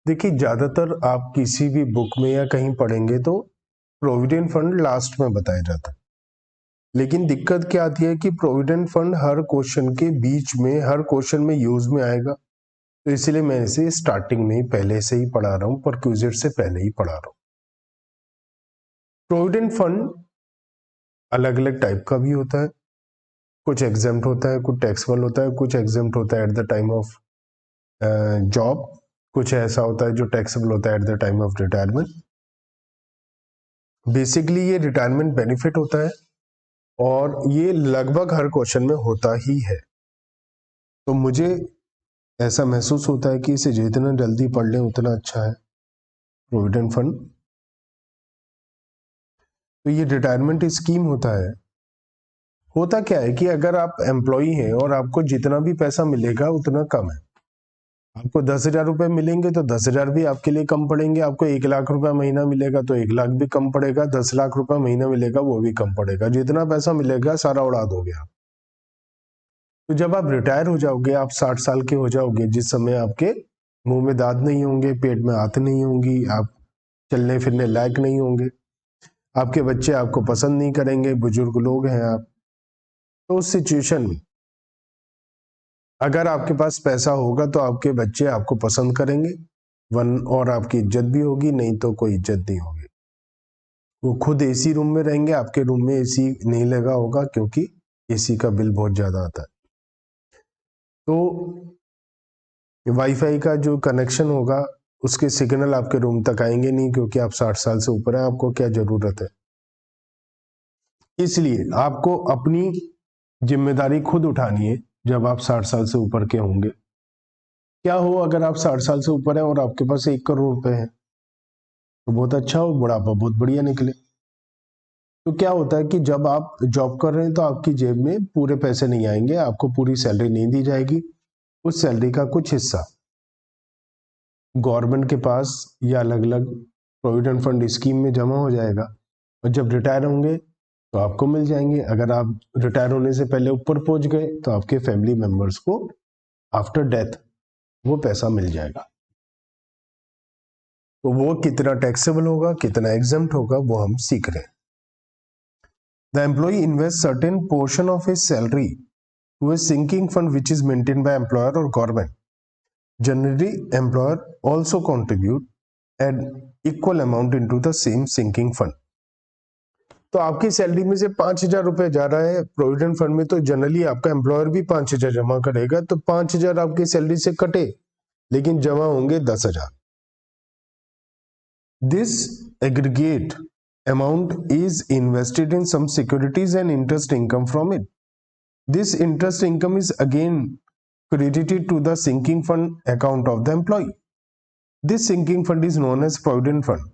देखिए, ज्यादातर आप किसी भी बुक में या कहीं पढ़ेंगे तो प्रोविडेंट फंड लास्ट में बताया जाता है। लेकिन दिक्कत क्या आती है कि प्रोविडेंट फंड हर क्वेश्चन के बीच में, हर क्वेश्चन में यूज में आएगा, तो इसलिए मैं इसे स्टार्टिंग में ही पहले से ही पढ़ा रहा हूं, परक्विजिट से पहले ही पढ़ा रहा हूं। प्रोविडेंट फंड अलग अलग टाइप का भी होता है। कुछ एग्जेम्प्ट होता है, कुछ टैक्सेबल होता है, कुछ एग्जेम्प्ट होता है eight the time of job, कुछ ऐसा होता है जो टैक्सेबल होता है eight the time of retirement. Basically ये रिटायरमेंट बेनिफिट होता है और ये लगभग हर क्वेश्चन में होता ही है। तो मुझे ऐसा महसूस होता है कि इसे जितना जल्दी पढ़ लें उतना अच्छा है। प्रोविडेंट फंड तो ये रिटायरमेंट स्कीम होता है। होता क्या है कि अगर आप एम्प्लॉई हैं और आपको जितना भी पैसा मिलेगा उतना कम है। आपको 10,000 रुपए मिलेंगे तो 10,000 भी आपके लिए कम पड़ेंगे। आपको 1,00,000 रुपया महीना मिलेगा तो 1,00,000 भी कम पड़ेगा। 10 लाख रुपया महीना मिलेगा वो भी कम पड़ेगा। जितना पैसा मिलेगा सारा उड़ा दोगे आप। तो जब आप रिटायर हो जाओगे, आप 60 साल के हो जाओगे, जिस समय आपके मुंह में दांत नहीं होंगे, पेट में आंत नहीं होंगी, आप चलने फिरने लायक नहीं होंगे, आपके बच्चे आपको पसंद नहीं करेंगे, बुजुर्ग लोग हैं आप, तो उस सिचुएशन में अगर आपके पास पैसा होगा तो आपके बच्चे आपको पसंद करेंगे, और आपकी इज्जत भी होगी, नहीं तो कोई इज्जत नहीं होगी। वो खुद एसी रूम में रहेंगे, आपके रूम में एसी नहीं लगा होगा क्योंकि एसी का बिल बहुत ज्यादा आता है। तो वाईफाई का जो कनेक्शन होगा उसके सिग्नल आपके रूम तक आएंगे नहीं, क्योंकि आप 60 साल से ऊपर है, आपको क्या जरूरत है। इसलिए आपको अपनी जिम्मेदारी खुद उठानी है जब आप 60 साल से ऊपर के होंगे। क्या हो अगर आप 60 साल से ऊपर है और आपके पास 1 करोड़ रुपए है तो बहुत अच्छा हो, बुढ़ापा बहुत बढ़िया निकले। तो क्या होता है कि जब आप जॉब कर रहे हैं तो आपकी जेब में पूरे पैसे नहीं आएंगे, आपको पूरी सैलरी नहीं दी जाएगी। उस सैलरी का कुछ हिस्सा गवर्नमेंट के पास या अलग अलग प्रोविडेंट फंड स्कीम में जमा हो जाएगा, और जब रिटायर होंगे तो आपको मिल जाएंगे। अगर आप रिटायर होने से पहले ऊपर पहुंच गए तो आपके फैमिली मेंबर्स को आफ्टर डेथ वो पैसा मिल जाएगा। तो वो कितना टैक्सेबल होगा, कितना एग्जम्प्ट होगा, वो हम सीख रहे हैं। The employee invests certain portion of his salary to a sinking fund which is maintained by employer or government. Generally, employer also contribute an equal amount into the same sinking fund. तो आपकी salary में से 5,000 रुपए जा रहा है provident fund में, तो जनरली आपका एम्प्लॉयर भी 5,000 जमा करेगा, तो 5,000 आपकी सैलरी से कटे लेकिन जमा होंगे 10,000। This aggregate amount is invested in some securities and interest income from it. This interest income is again credited to the sinking fund account of the employee. This sinking fund is known as provident fund.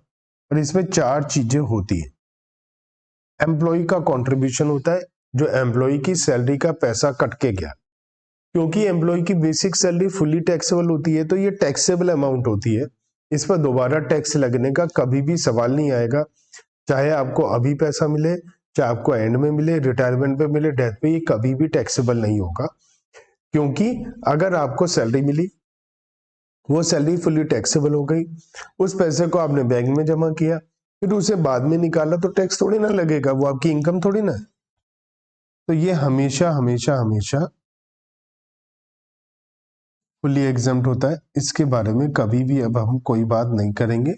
और इसमें 4 चीजें होती है। Employ का contribution होता है, जो employ की सैलरी का पैसा कट के गया, क्योंकि एम्प्लॉय की बेसिक सैलरी फुली टैक्सेबल होती है, तो ये टैक्सेबल अमाउंट होती है। इस पर दोबारा टैक्स लगने का कभी भी सवाल नहीं आएगा, चाहे आपको अभी पैसा मिले, चाहे आपको एंड में मिले, रिटायरमेंट पे मिले, डेथ पे, ये कभी भी टैक्सेबल नहीं होगा। क्योंकि अगर आपको सैलरी मिली, वो सैलरी फुली टैक्सेबल हो गई, उस पैसे को आपने बैंक में जमा किया, फिर उसे बाद में निकाला तो टैक्स थोड़ी ना लगेगा, वो आपकी इनकम थोड़ी ना है। तो ये हमेशा हमेशा हमेशा फुली एग्जम्प्ट होता है। इसके बारे में कभी भी अब हम कोई बात नहीं करेंगे,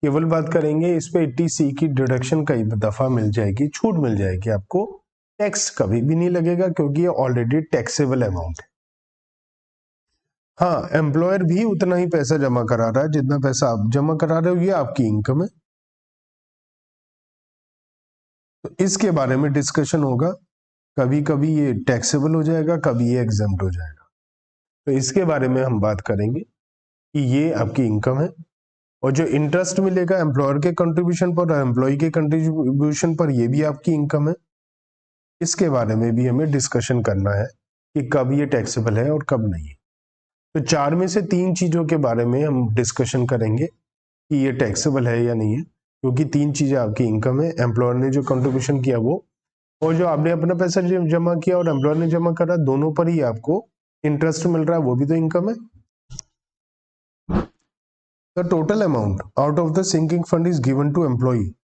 केवल बात करेंगे इस पे 80C की डिडक्शन कई दफा मिल जाएगी, छूट मिल जाएगी आपको, टैक्स कभी भी नहीं लगेगा क्योंकि ये ऑलरेडी टैक्सेबल अमाउंट है। हाँ, एम्प्लॉयर भी उतना ही पैसा जमा करा रहा है जितना पैसा आप जमा करा रहे हो, ये आपकी इनकम है। तो इसके बारे में डिस्कशन होगा, कभी कभी ये टैक्सेबल हो जाएगा, कभी ये एग्जम्प्ट हो जाएगा। तो इसके बारे में हम बात करेंगे कि ये आपकी इनकम है, और जो इंटरेस्ट मिलेगा एम्प्लॉयर के कंट्रीब्यूशन पर और एम्प्लॉय के कंट्रीब्यूशन पर, ये भी आपकी इनकम है। इसके बारे में भी हमें डिस्कशन करना है कि कब ये टैक्सेबल है और कब नहीं। तो 4 में से 3 चीजों के बारे में हम डिस्कशन करेंगे कि ये टैक्सेबल है या नहीं है, क्योंकि 3 चीजें आपकी इनकम है, एम्प्लॉयर ने जो कंट्रीब्यूशन किया वो, और जो आपने अपना पैसा जमा किया और एम्प्लॉयर ने जमा करा, दोनों पर ही आपको इंटरेस्ट मिल रहा है, वो भी तो इनकम है। The total amount out of the sinking fund is given to employee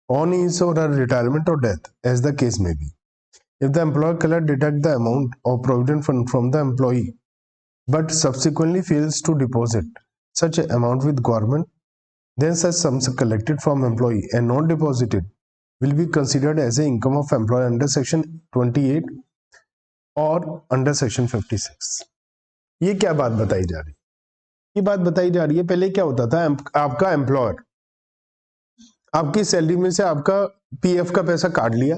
on his or her retirement or death, as the case may be. If the employer cannot deduct the amount of provident fund from the employee, but subsequently fails to deposit such an amount with government, then such sums collected from employee and not deposited will be considered as an income of employer under section 28 और under section 56। ये क्या बात बताई जा रही है? ये बात बताई जा रही है, पहले क्या होता था, आपका एम्प्लॉयर आपकी सैलरी में से आपका पीएफ का पैसा काट लिया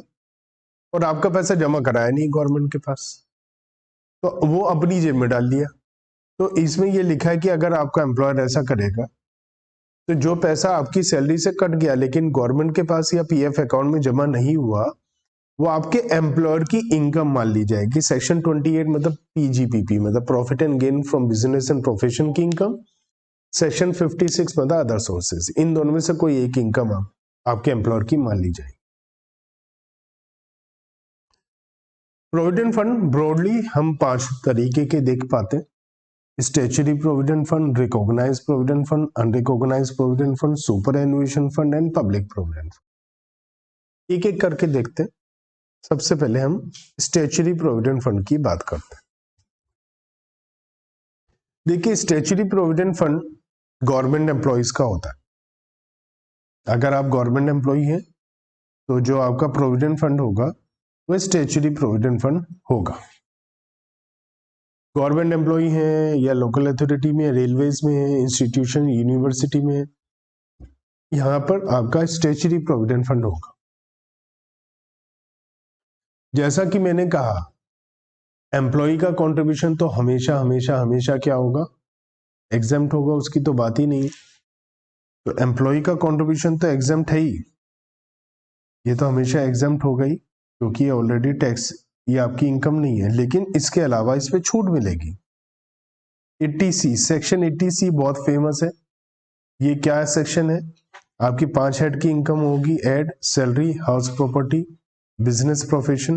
और आपका पैसा जमा कराया नहीं गवर्नमेंट के पास, तो वो अपनी जेब में डाल लिया। तो इसमें ये लिखा है कि अगर आपका एम्प्लॉयर ऐसा करेगा तो जो पैसा आपकी सैलरी से कट गया लेकिन गवर्नमेंट के पास या पीएफ अकाउंट में जमा नहीं हुआ, वो आपके एम्प्लॉयर की इनकम मान ली जाएगी। सेक्शन 28 मतलब पीजीपीपी मतलब profit and gain from business and profession की इनकम, सेक्शन 56 मतलब अदर सोर्सेज। इन दोनों में से कोई एक इनकम आपके एम्प्लॉयर की मान ली जाएगी। प्रोविडेंट फंड ब्रॉडली हम 5 तरीके के देख पाते हैं: statutory provident fund, recognise provident fund, unrecognise provident fund, superannuation fund and public provident fund. एक एक करके देखते हैं। सबसे पहले हम स्टैट्यूटरी प्रोविडेंट फंड की बात करते हैं। देखिए, statutory provident fund government employees का होता है। अगर आप गवर्नमेंट एम्प्लॉई हैं तो जो आपका प्रोविडेंट फंड होगा वह स्टैट्यूटरी प्रोविडेंट फंड होगा। गवर्नमेंट एम्प्लॉई हैं या लोकल अथॉरिटी में, रेलवेज में है, इंस्टीट्यूशन, यूनिवर्सिटी में है, यहां पर आपका स्टैट्यूटरी प्रोविडेंट फंड होगा। जैसा कि मैंने कहा, एम्प्लॉई का कंट्रीब्यूशन तो हमेशा हमेशा हमेशा क्या होगा, एग्जेम्प्ट होगा, उसकी तो बात ही नहीं। तो एम्प्लॉई का कंट्रीब्यूशन तो एग्जेम्प्ट है ही, ये तो हमेशा एग्जेम्प्ट होगा ही, क्योंकि ये ऑलरेडी टैक्स, ये आपकी इनकम नहीं है। लेकिन इसके अलावा इस पे छूट मिलेगी। 80C, सेक्शन 80C बहुत फेमस है। ये क्या सेक्शन है? आपकी 5 हेड की इनकम होगी, add, salary, house property, business profession,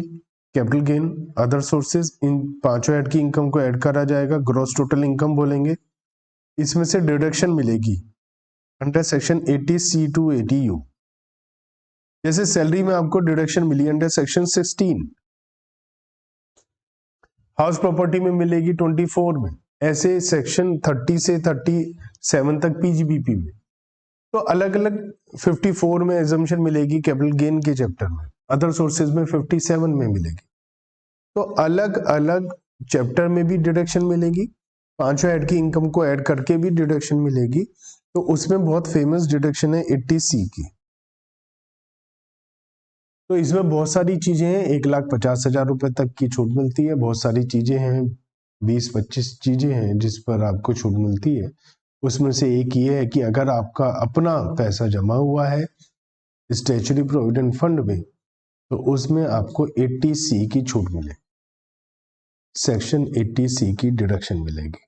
capital gain, other sources. इन 5 हेड की इनकम को ऐड करा जाएगा, ग्रॉस टोटल इनकम बोलेंगे। इसमें से डिडक्शन मिलेगी under section 80C to 80U। जैसे सैलरी में आपको डिडक्शन मिली अंडर सेक्शन 16, हाउस प्रॉपर्टी में मिलेगी 24 में, ऐसे सेक्शन 30 से 37 तक पीजीबीपी में। तो अलग अलग 54 में एजम्पशन मिलेगी कैपिटल गेन के चैप्टर में, अदर सोर्सेज में 57 में मिलेगी। तो अलग अलग चैप्टर में भी डिडक्शन मिलेगी, 5 हेड की इनकम को ऐड करके भी डिडक्शन मिलेगी। तो उसमें बहुत फेमस डिडक्शन है 80C की। तो इसमें बहुत सारी चीजें हैं, 1,50,000 रुपए तक की छूट मिलती है। बहुत सारी चीजें हैं, 20-25 चीजें हैं जिस पर आपको छूट मिलती है। उसमें से एक ये है कि अगर आपका अपना पैसा जमा हुआ है स्टैट्यूटरी प्रोविडेंट फंड में, तो उसमें आपको 80C की छूट मिलेगी, सेक्शन 80C की डिडक्शन मिलेगी।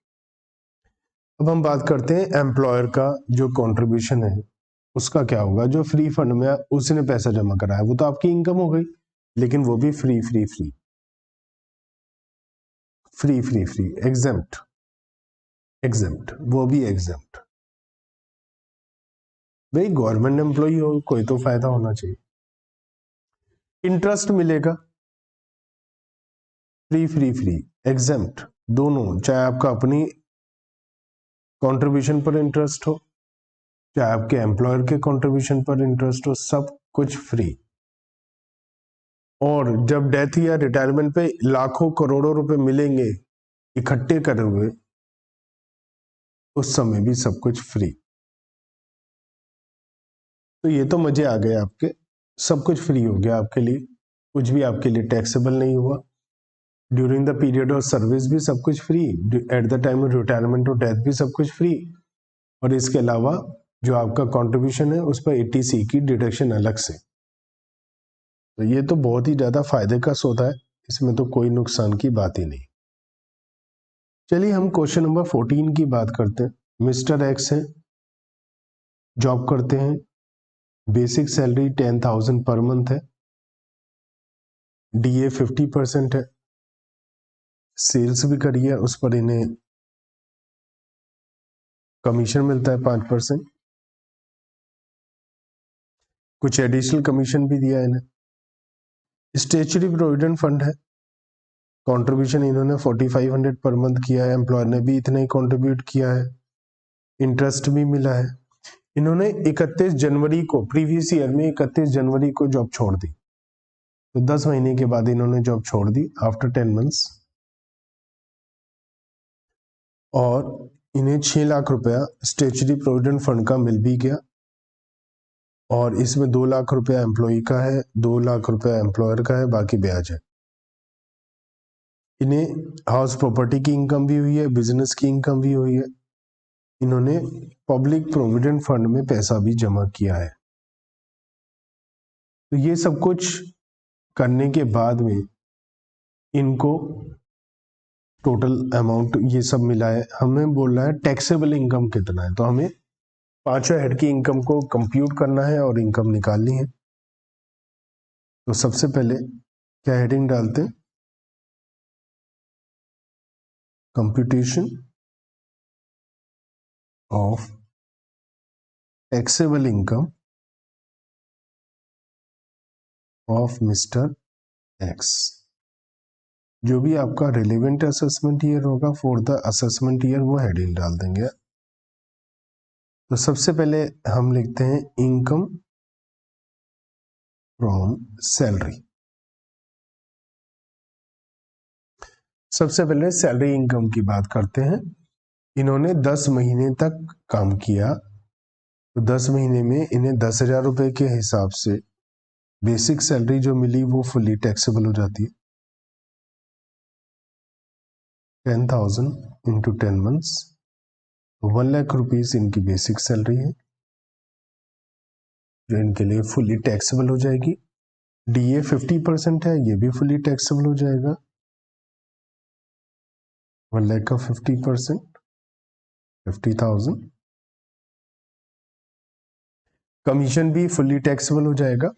अब हम बात करते हैं एम्प्लॉयर का जो कंट्रीब्यूशन है उसका क्या होगा। जो फ्री फंड में उसने पैसा जमा कराया वो तो आपकी इनकम हो गई, लेकिन वो भी free free free free free free exempt exempt वो भी एग्जेम्प्ट। भाई गवर्नमेंट एम्प्लॉई हो, कोई तो फायदा होना चाहिए। इंटरेस्ट मिलेगा, फ्री फ्री फ्री एग्जेम्प्ट दोनों, चाहे आपका अपनी कंट्रीब्यूशन पर इंटरेस्ट हो चाहे आपके एम्प्लॉयर के कंट्रीब्यूशन पर इंटरेस्ट हो, सब कुछ फ्री। और जब डेथ या रिटायरमेंट पे लाखों करोड़ों रुपए मिलेंगे इकट्ठे करे हुए, उस समय भी सब कुछ फ्री। तो ये तो मजे आ गए आपके, सब कुछ फ्री हो गया आपके लिए, कुछ भी आपके लिए टैक्सेबल नहीं हुआ। During the period of service भी सब कुछ free, eight the time of retirement और डेथ भी सब कुछ फ्री। और इसके अलावा जो आपका कंट्रीब्यूशन है उस पर 80C की डिडक्शन अलग से। तो ये तो बहुत ही ज्यादा फायदे का सौदा है, इसमें तो कोई नुकसान की बात ही नहीं। चलिए हम क्वेश्चन नंबर 14 की बात करते हैं। मिस्टर एक्स है, जॉब करते हैं, बेसिक सैलरी 10,000 पर मंथ है, DA 50% है, सेल्स भी करी है, उस पर इन्हें कमीशन मिलता है 5%, कुछ एडिशनल कमीशन भी दिया है इन्हें। स्टेचुरी प्रोविडेंट फंड है, कंट्रीब्यूशन इन्होंने 4500 पर मंथ किया है, एम्प्लॉयर ने भी इतना ही कंट्रीब्यूट किया है, इंटरेस्ट भी मिला है। इन्होंने 31 जनवरी को, प्रीवियस ईयर में 31 जनवरी को जॉब छोड़ दी, तो 10 महीने के बाद इन्होंने जॉब छोड़ दी आफ्टर 10 मंथ्स, और इन्हें 6 लाख रुपया स्टेचुरी प्रोविडेंट फंड का मिल भी गया, और इसमें 2 लाख रुपया एम्प्लॉय का है, 2 लाख रुपया एम्प्लॉयर का है, बाकी ब्याज है। इन्हें हाउस प्रॉपर्टी की इनकम भी हुई है, बिजनेस की इनकम भी हुई है। इन्होंने पब्लिक प्रोविडेंट फंड में पैसा भी जमा किया है। तो ये सब कुछ करने के बाद में इनको टोटल अमाउंट ये सब मिला है। हमें बोलना है टैक्सेबल इनकम कितना है, तो हमें पांचों हेड की इनकम को कंप्यूट करना है और इनकम निकालनी है। तो सबसे पहले क्या हेडिंग डालते हैं, computation of taxable income of mister x. जो भी आपका रिलेवेंट असेसमेंट ईयर होगा फॉर द असेसमेंट ईयर, वो हेडिंग डाल देंगे। तो सबसे पहले हम लिखते हैं इनकम फ्रॉम सैलरी। सबसे पहले सैलरी इनकम की बात करते हैं। इन्होंने 10 महीने तक काम किया, तो 10 महीने में इन्हें 10,000 रुपए के हिसाब से बेसिक सैलरी जो मिली वो फुली टैक्सेबल हो जाती है। 10,000 इंटू 10 मंथ्स, 1 लाख रुपीज इनकी बेसिक सैलरी है, जो इनके लिए फुली टैक्सेबल हो जाएगी। डीए 50% है, ये भी फुली टैक्सेबल हो जाएगा। 1 लाख का 50%, 50,000। कमीशन भी फुली टैक्सेबल हो जाएगा।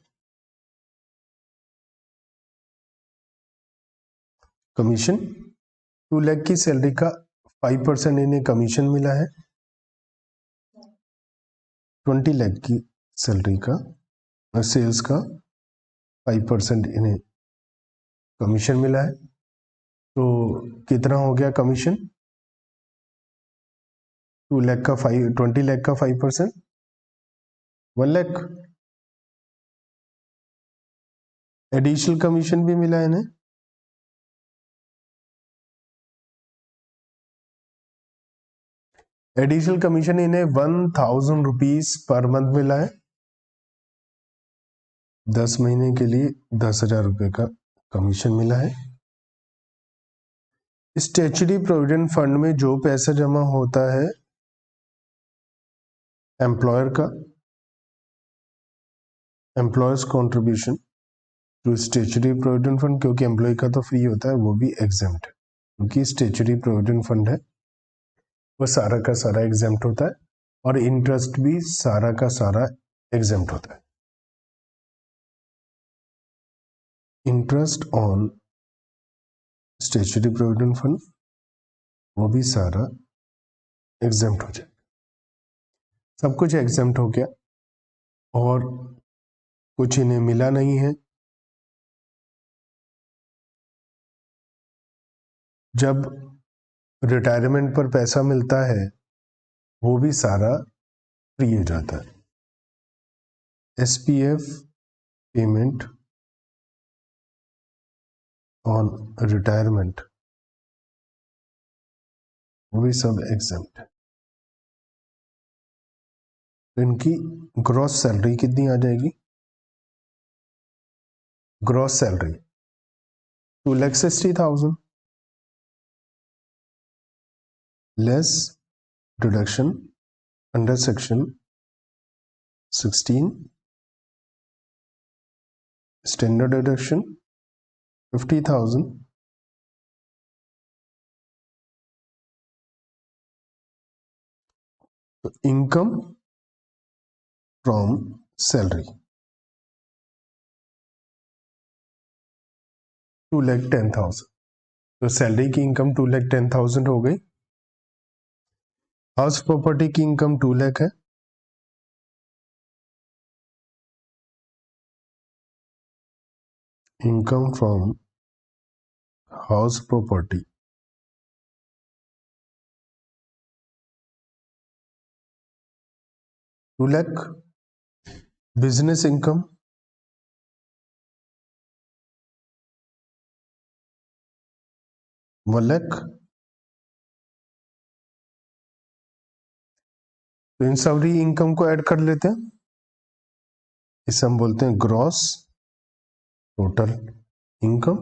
कमीशन 2 लाख की सैलरी का 5% इन्हें कमीशन मिला है। 20 लाख की सैलरी का सेल्स का 5% इन्हें कमीशन मिला है। तो कितना हो गया कमीशन, 2 लाख का 20 लाख का 5%, 1 लाख। एडिशनल कमीशन भी मिला है इन्हें, एडिशनल कमीशन इन्हें 1,000 रुपीज पर मंथ मिला है। 10 महीने के लिए 10,000 रुपए का कमीशन मिला है। स्टैट्यूटरी प्रोविडेंट फंड में जो पैसा जमा होता है एम्प्लॉयर का, employers contribution to statutory provident fund, क्योंकि एम्प्लॉय का तो फ्री होता है, वो भी एग्जेम्प्ट है, क्योंकि स्टैट्यूटरी प्रोविडेंट फंड है वो सारा का सारा एग्जेम्प्ट होता है, और इंटरेस्ट भी सारा का सारा एग्जेम्प्ट होता है। Interest on statutory provident fund वो भी सारा एग्जेम्प्ट हो जाए। सब कुछ एग्जेम्प्ट हो गया, और कुछ इन्हें मिला नहीं है। जब रिटायरमेंट पर पैसा मिलता है वो भी सारा फ्री हो जाता है। एसपीएफ पेमेंट ऑन रिटायरमेंट वो भी सब एग्जेम्प्ट है। तो इनकी ग्रॉस सैलरी कितनी आ जाएगी, gross salary 2,60,000 less deduction under section 16 standard deduction 50,000 तो इनकम फ्रॉम सैलरी 2,10,000। तो सैलरी की इनकम 2,10,000 हो गई। हाउस प्रॉपर्टी की इनकम 2 लाख है, income from house property 2 lakh, business income 1 lakh. तो इन सभी इनकम को ऐड कर लेते हैं, इसे हम बोलते हैं ग्रॉस टोटल इनकम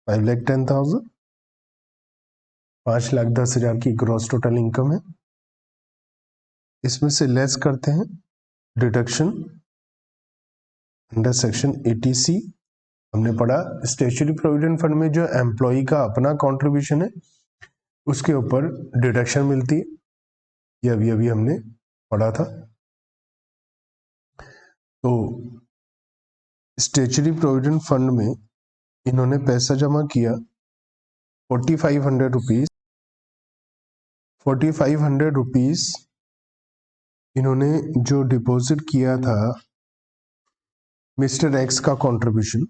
5,10,000, 5,10,000 की ग्रॉस टोटल इनकम है। इसमें से लेस करते हैं डिडक्शन अंडर सेक्शन 80C। हमने पढ़ा स्टैट्यूटरी प्रोविडेंट फंड में जो एम्प्लॉय का अपना कंट्रीब्यूशन है उसके ऊपर डिडक्शन मिलती है, ये अभी हमने पढ़ा था। तो स्टैट्यूटरी प्रोविडेंट फंड में इन्होंने पैसा जमा किया 4,500 रुपीज, 4,500 रुपीज इन्होंने जो डिपॉजिट किया था मिस्टर एक्स का कंट्रीब्यूशन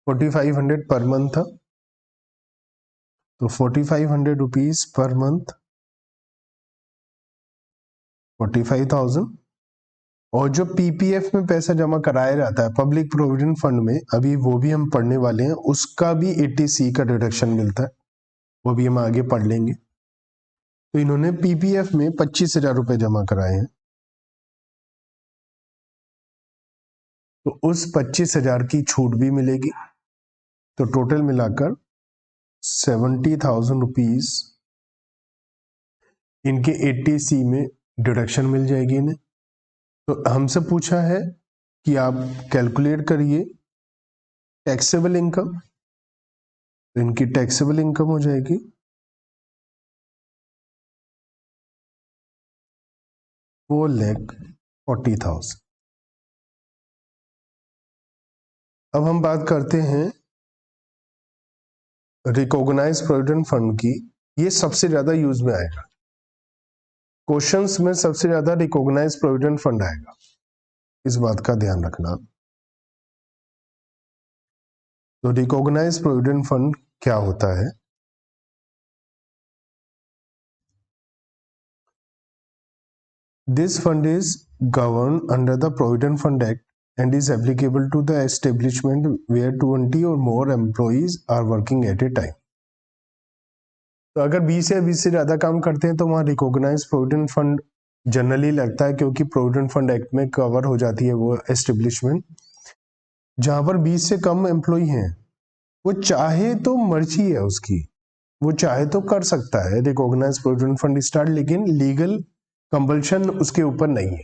4,500 पर मंथ था, तो 4,500 रुपीज पर मंथ 45,000। और जो पीपीएफ में पैसा जमा कराया जाता है पब्लिक प्रोविडेंट फंड में, अभी वो भी हम पढ़ने वाले हैं, उसका भी 80C का डिडक्शन मिलता है, वो भी हम आगे पढ़ लेंगे। तो इन्होंने पीपीएफ में 25,000 रुपए जमा कराए हैं, तो उस 25,000 की छूट भी मिलेगी, तो टोटल मिलाकर 70,000 रुपीज इनके 80C में डिडक्शन मिल जाएगी इन्हें। तो हमसे पूछा है कि आप कैलकुलेट करिए टैक्सेबल इनकम, तो इनकी टैक्सेबल इनकम हो जाएगी 4,40,000। अब हम बात करते हैं रिकॉग्नाइज प्रोविडेंट फंड की, ये सबसे ज्यादा यूज में आएगा, क्वेश्चंस में सबसे ज्यादा रिकॉग्नाइज प्रोविडेंट फंड आएगा, इस बात का ध्यान रखना। तो रिकॉग्नाइज प्रोविडेंट फंड क्या होता है? This fund is govern under the provident fund act and is applicable to the establishment where 20 or more employees are working at a time. तो अगर 20 या 20 से ज्यादा काम करते हैं तो वहां रिकॉग्नाइज प्रोविडेंट फंड जनरली लगता है, क्योंकि प्रोविडेंट फंड एक्ट में कवर हो जाती है वो एस्टेब्लिशमेंट। जहां पर 20 से कम एम्प्लॉय हैं, वो चाहे तो मर्जी है उसकी, वो चाहे तो कर सकता है रिकॉग्नाइज प्रोविडेंट फंड स्टार्ट, लेकिन लीगल कंपल्शन उसके ऊपर नहीं है,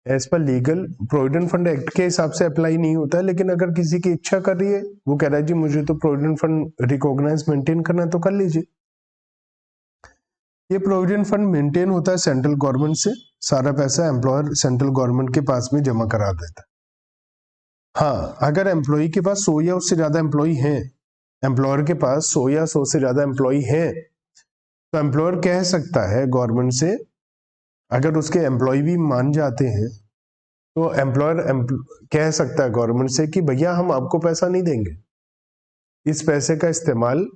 as per legal provident fund act के हिसाब से अप्लाई नहीं होता है। लेकिन अगर किसी की इच्छा कर रही है, वो कह रहा है जी मुझे तो प्रोविडेंट फंड रिकॉग्नाइज मेंटेन करना है, तो कर लीजिए। ये प्रोविडेंट फंड मेंटेन होता है सेंट्रल गवर्नमेंट से, सारा पैसा एम्प्लॉयर सेंट्रल गवर्नमेंट के पास में जमा करा देता है। हाँ, अगर एम्प्लॉय के पास 100 या उससे ज्यादा एम्प्लॉय हैं, एम्प्लॉयर के पास 100 या 100 से ज्यादा एम्प्लॉय हैं, तो एम्प्लॉयर कह सकता है गवर्नमेंट से, अगर उसके एम्प्लॉय भी मान जाते हैं तो एम्प्लॉयर कह सकता है गवर्नमेंट से कि भैया हम आपको पैसा नहीं देंगे, इस पैसे का इस्तेमाल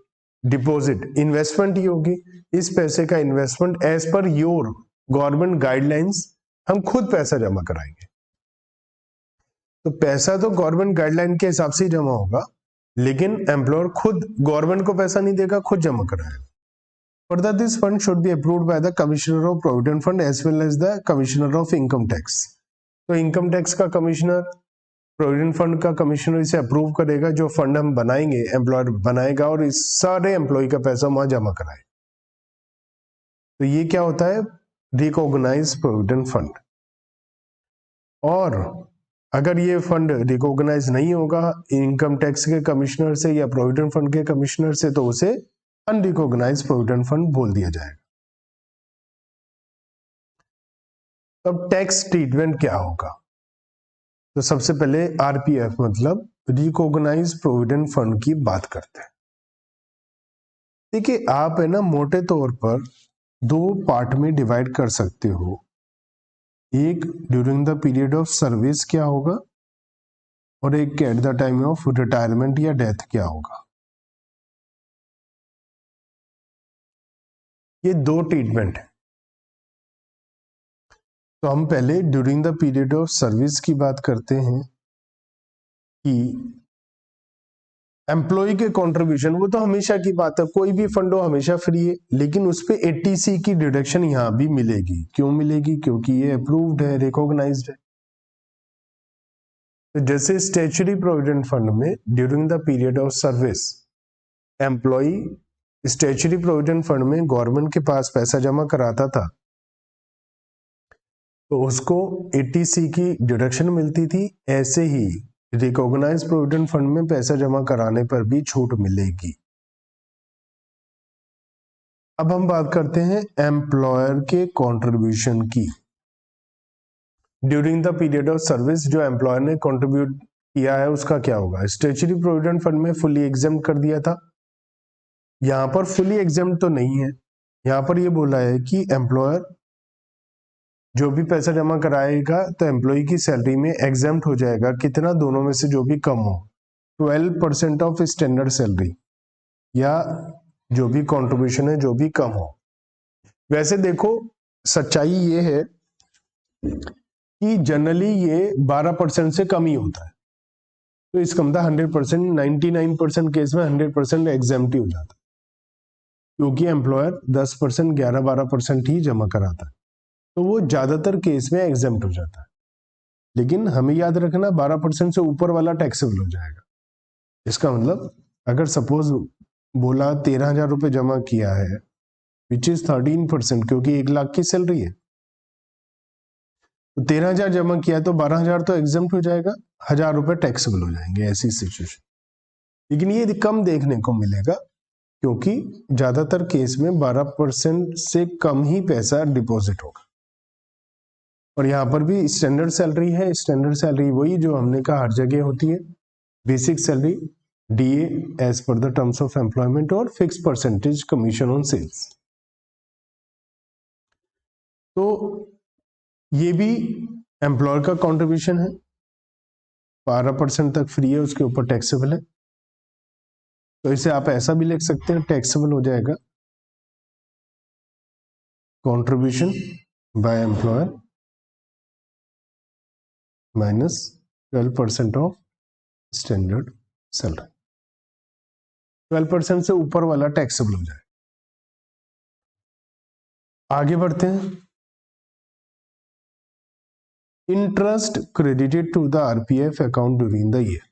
डिपॉजिट इन्वेस्टमेंट ही होगी, इस पैसे का investment as per your government guidelines हम खुद पैसा जमा कराएंगे। तो पैसा तो गवर्नमेंट गाइडलाइन के हिसाब से ही जमा होगा, लेकिन एम्प्लॉयर खुद गवर्नमेंट को पैसा नहीं देगा, खुद जमा कराएगा। Further, this fund should be approved by the Commissioner of Provident Fund as well as the Commissioner of Income Tax. तो इनकम टैक्स का कमिश्नर, प्रोविडेंट फंड का कमिश्नर इसे अप्रूव करेगा, जो फंड हम बनाएंगे एम्प्लॉयर बनाएगा और इस सारे एम्प्लॉय का पैसा वहां जमा कराए। तो ये क्या होता है? Recognise provident fund. और अगर ये फंड रिकॉग्नाइज नहीं होगा इनकम टैक्स के कमिश्नर से या प्रोविडेंट फंड के कमिश्नर से, तो उसे अनरिकॉग्नाइज प्रोविडेंट फंड बोल दिया जाएगा। अब टैक्स ट्रीटमेंट क्या होगा? तो सबसे पहले आरपीएफ मतलब रिकॉग्नाइज प्रोविडेंट फंड की बात करते हैं। देखिए, आप है ना मोटे तौर पर दो पार्ट में डिवाइड कर सकते हो। एक during the period of service क्या होगा, और एक eight the time of retirement या डेथ क्या होगा। ये दो ट्रीटमेंट है। तो हम पहले during the period of service की बात करते हैं कि एम्प्लॉय के कंट्रीब्यूशन, वो तो हमेशा की बात है, कोई भी फंड हो हमेशा फ्री है, लेकिन उस पे 80C की डिडक्शन यहां भी मिलेगी। क्यों मिलेगी? क्योंकि ये अप्रूव्ड है, रिकॉग्नाइज्ड है। तो जैसे स्टैट्यूटरी प्रोविडेंट फंड में during the period of service employ statutory provident fund में गवर्नमेंट के पास पैसा जमा कराता था, तो उसको 80C की डिडक्शन मिलती थी। ऐसे ही रिकॉग्नाइज प्रोविडेंट फंड में पैसा जमा कराने पर भी छूट मिलेगी। अब हम बात करते हैं एम्प्लॉयर के कंट्रीब्यूशन की। During the period of service जो एम्प्लॉयर ने कंट्रीब्यूट किया है उसका क्या होगा। स्टैट्यूटरी प्रोविडेंट फंड में फुली एग्जेम्प्ट कर दिया था, यहां पर फुली एग्जेम्प्ट तो नहीं है। यहां पर यह बोला है कि एम्प्लॉयर जो भी पैसा जमा कराएगा तो एम्प्लॉय की सैलरी में एग्जेम्प्ट हो जाएगा। कितना? दोनों में से जो भी कम हो, 12% ऑफ स्टैंडर्ड सैलरी, या जो भी कंट्रीब्यूशन है जो भी कम हो। वैसे देखो, सच्चाई ये है कि जनरली ये 12% से कम ही होता है। तो इसका मतलब 100%, 99% केस में 100% एग्जेम्प्ट ही हो जाता है, क्योंकि एम्प्लॉयर 10%, 11-12% ही जमा कराता है, तो वो ज्यादातर केस में एग्जेम्प्ट हो जाता है। लेकिन हमें याद रखना 12% से ऊपर वाला टैक्सेबल हो जाएगा। इसका मतलब अगर सपोज बोला 13,000 रुपए जमा किया है, विच इज 13%, क्योंकि 1 लाख की सैलरी है, तो 13,000 जमा किया तो 12,000 तो एग्जेम्प्ट हो जाएगा, 1,000 रुपए टैक्सेबल हो जाएंगे ऐसी सिचुएशन। लेकिन ये कम देखने को मिलेगा, क्योंकि ज्यादातर केस में 12% से कम ही पैसा डिपॉजिट होगा। और यहाँ पर भी स्टैंडर्ड सैलरी है। स्टैंडर्ड सैलरी वही जो हमने कहा हर जगह होती है, basic salary, DA as per the terms of employment, और fix percentage commission on sales. तो ये भी एम्प्लॉयर का कंट्रीब्यूशन है, 12% तक फ्री है, उसके ऊपर टैक्सेबल है। तो इसे आप ऐसा भी लिख सकते हैं, टैक्सेबल हो जाएगा contribution by employer minus 12% of standard salary. 12% से ऊपर वाला टैक्सेबल हो जाए। आगे बढ़ते हैं। Interest credited to the RPF account during the year.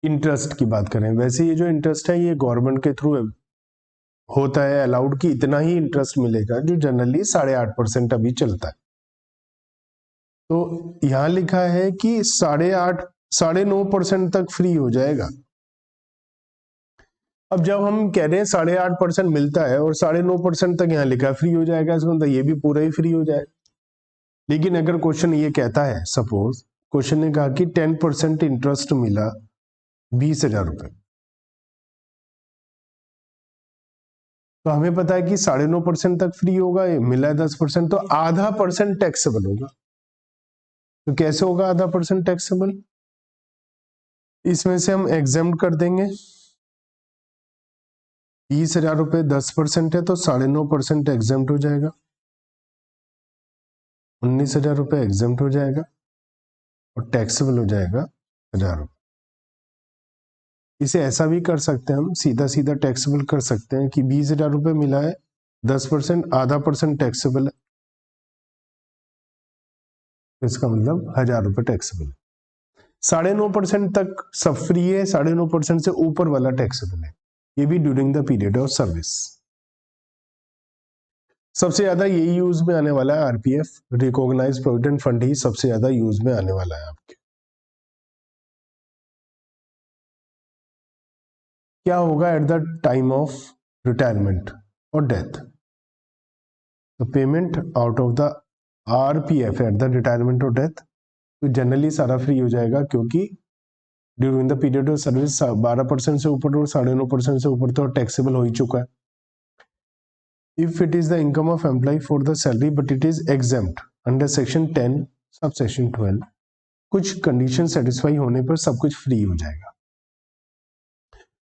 Interest की बात करें, वैसे ये जो इंटरेस्ट है ये गवर्नमेंट के थ्रू होता है अलाउड, कि इतना ही इंटरेस्ट मिलेगा, जो जनरली 8.5% अभी चलता है। तो यहां लिखा है कि 9.5% तक फ्री हो जाएगा। अब जब हम कह रहे हैं 8.5% मिलता है और 9.5% तक यहाँ लिखा फ्री हो जाएगा, इसका मतलब ये भी पूरा ही फ्री हो जाएगा। लेकिन अगर क्वेश्चन ये कहता है, सपोज क्वेश्चन ने कहा कि 10% इंटरेस्ट मिला 20,000 रुपए, तो हमें पता है कि 9.5% तक फ्री होगा, ये मिला है 10%, तो आधा % टैक्सेबल होगा। तो कैसे होगा आधा % टैक्सेबल? इसमें से हम एग्जेम्प्ट कर देंगे 20,000 रुपए, 10% है तो 9.5% एग्जेम्प्ट हो जाएगा, 19,000 रुपए एग्जेम्प्ट हो जाएगा, और टैक्सेबल हो जाएगा 1,000 रुपए। इसे ऐसा भी कर सकते हैं, हम सीधा सीधा टैक्सेबल कर सकते हैं कि 20,000 रुपए मिला है, 10%, आधा % टैक्सेबल है, इसका मतलब 1,000 रुपए टैक्सेबल है। 9.5% तक सब फ्री है, 9.5% से ऊपर वाला टैक्सेबल है। ये भी during the period of service. सबसे ज्यादा यही यूज में आने वाला है, आरपीएफ, रिकॉग्नाइज प्रोविडेंट फंड ही सबसे ज्यादा यूज में आने वाला है आपके। क्या होगा eight the time of retirement और डेथ? तो payment out of the RPF at the retirement और डेथ, तो जनरली सारा फ्री हो जाएगा, क्योंकि during the period of service 12% से ऊपर और 9.5% से ऊपर तो टैक्सेबल हो ही चुका है. If it is the income of employee for the salary but it is exempt under section 10 subsection 12, कुछ कंडीशन सेटिस्फाई होने पर सब कुछ फ्री हो जाएगा.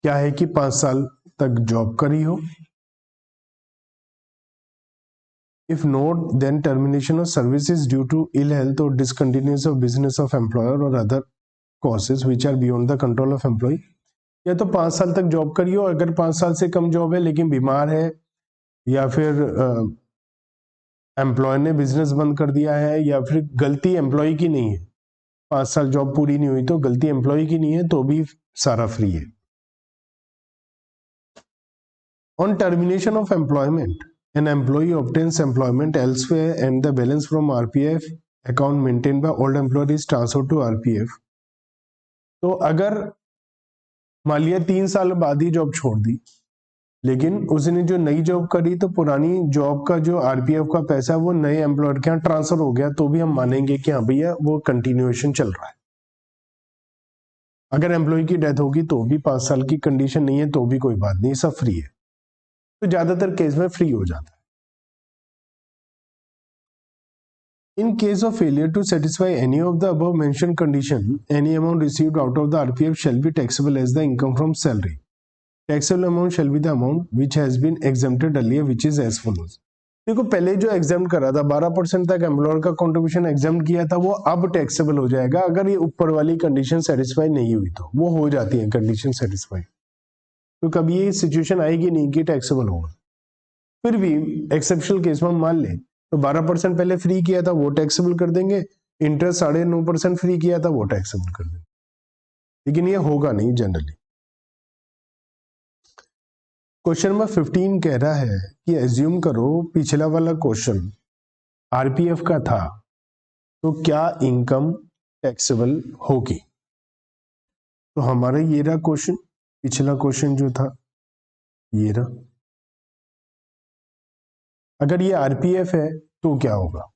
क्या है कि 5 साल तक जॉब करी हो. If not, then termination of service is due to ill health or discontinuance of business of employer or other causes which are beyond the control of employee. या तो 5 साल तक जॉब करी हो, अगर 5 साल से कम जॉब है लेकिन बीमार है या फिर एम्प्लॉयर ने बिजनेस बंद कर दिया है या फिर गलती एम्प्लॉय की नहीं है, 5 साल जॉब पूरी नहीं हुई तो गलती एम्प्लॉय की नहीं है तो भी सारा फ्री है. On termination of employment, an employee obtains employment elsewhere and the balance from RPF account maintained by old employer is transferred to RPF. तो अगर मान लिया 3 साल बाद ही जॉब छोड़ दी लेकिन उसने जो नई जॉब करी तो पुरानी जॉब का जो आरपीएफ का पैसा वो नए एम्प्लॉयर के यहाँ ट्रांसफर हो गया तो भी हम मानेंगे कि हाँ भैया वो कंटिन्यूएशन चल रहा है. अगर एम्प्लॉय की डेथ होगी तो भी 5 साल की कंडीशन नहीं है तो भी कोई बात नहीं, सब फ्री है. तो ज्यादातर केस में फ्री हो जाता है. In case of failure to satisfy any of the above mentioned condition, any amount received out of the RPF shall be taxable as the income from salary. Taxable amount shall be the amount which has been exempted earlier, which is as follows. देखो पहले जो exempt करा था 12% तक employer का contribution exempt किया था वो अब टैक्सेबल हो जाएगा अगर ये ऊपर वाली कंडीशन सेटिस्फाई नहीं हुई तो वो हो जाती है कंडीशन सेटिस्फाई. तो कभी ये सिचुएशन आएगी नहीं कि टैक्सेबल होगा. फिर भी एक्सेप्शनल केस में मान ले तो 12% पहले फ्री किया था वो टैक्सेबल कर देंगे, इंटरेस्ट 9.5% फ्री किया था वो टैक्सेबल कर देंगे, लेकिन ये होगा नहीं जनरली. क्वेश्चन नंबर 15 कह रहा है कि एज्यूम करो पिछला वाला क्वेश्चन आरपीएफ का था तो क्या इनकम टैक्सेबल होगी. तो हमारा ये रहा क्वेश्चन, पिछला क्वेश्चन जो था ये रहा. अगर ये आरपीएफ है तो क्या होगा.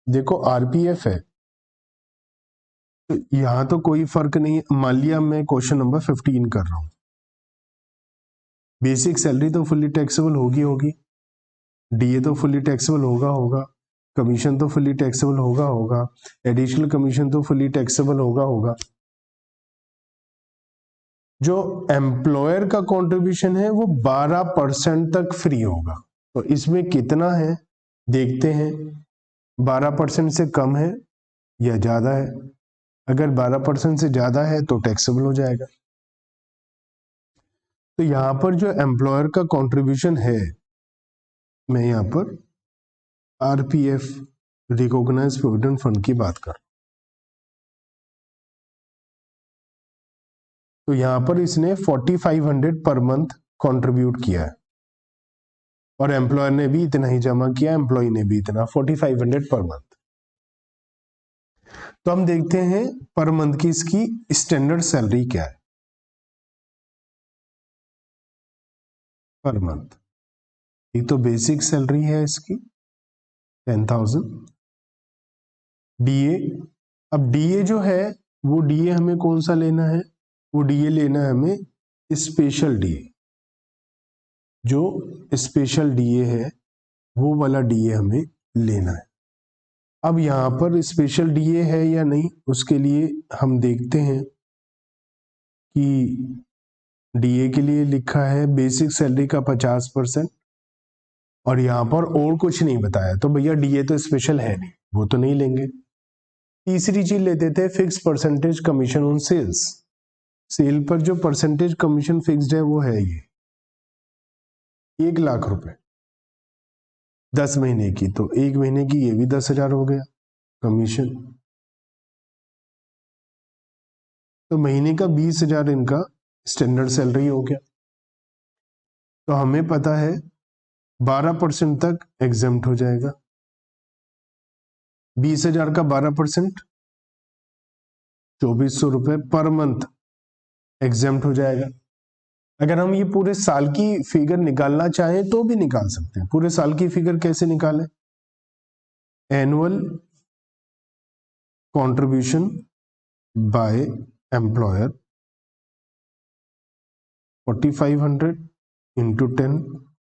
देखो आरपीएफ है तो यहां तो कोई फर्क नहीं. मान लिया मैं क्वेश्चन नंबर 15 कर रहा हूं, बेसिक सैलरी तो फुल्ली टैक्सेबल होगी, डीए तो फुल्ली टैक्सेबल होगा, कमीशन तो फुल्ली टैक्सेबल होगा, एडिशनल कमीशन तो फुल्ली टैक्सेबल होगा. जो एम्प्लॉयर का कंट्रीब्यूशन है वो 12% तक फ्री होगा. तो इसमें कितना है देखते हैं, 12% से कम है या ज्यादा है. अगर 12% से ज्यादा है तो टैक्सेबल हो जाएगा. तो यहां पर जो एम्प्लॉयर का कंट्रीब्यूशन है, मैं यहां पर आरपीएफ रिकॉग्नाइज्ड प्रोविडेंट फंड की बात कर, तो यहां पर इसने 4500 पर मंथ कंट्रीब्यूट किया है और एम्प्लॉयर ने भी इतना ही जमा किया, एम्प्लॉय ने भी इतना, 4500 पर मंथ. तो हम देखते हैं पर मंथ की इसकी स्टैंडर्ड सैलरी क्या है पर मंथ. एक तो बेसिक सैलरी है इसकी 10,000. डीए, अब डीए जो है वो डीए हमें कौन सा लेना है, वो डीए लेना है हमें स्पेशल डीए. जो स्पेशल डीए है वो वाला डीए हमें लेना है. अब यहां पर स्पेशल डीए है या नहीं उसके लिए हम देखते हैं कि डीए के लिए लिखा है बेसिक सैलरी का 50% और यहां पर और कुछ नहीं बताया, तो भैया डीए तो स्पेशल है नहीं, वो तो नहीं लेंगे. तीसरी चीज लेते थे fix percentage commission on sales. Sale पर जो परसेंटेज कमीशन फिक्स्ड है वो है ये 1 लाख रुपए 10 महीने की, तो 1 महीने की ये भी 10,000 हो गया कमीशन. तो महीने का 20,000 इनका स्टैंडर्ड सैलरी हो गया. तो हमें पता है 12% तक एग्जेम्प्ट हो जाएगा. 20,000 का 12% 2,400 रुपए पर मंथ एग्जेम्प्ट हो जाएगा. अगर हम ये पूरे साल की फिगर निकालना चाहें तो भी निकाल सकते हैं. पूरे साल की फिगर कैसे निकालें, annual contribution by employer 4500 into 10,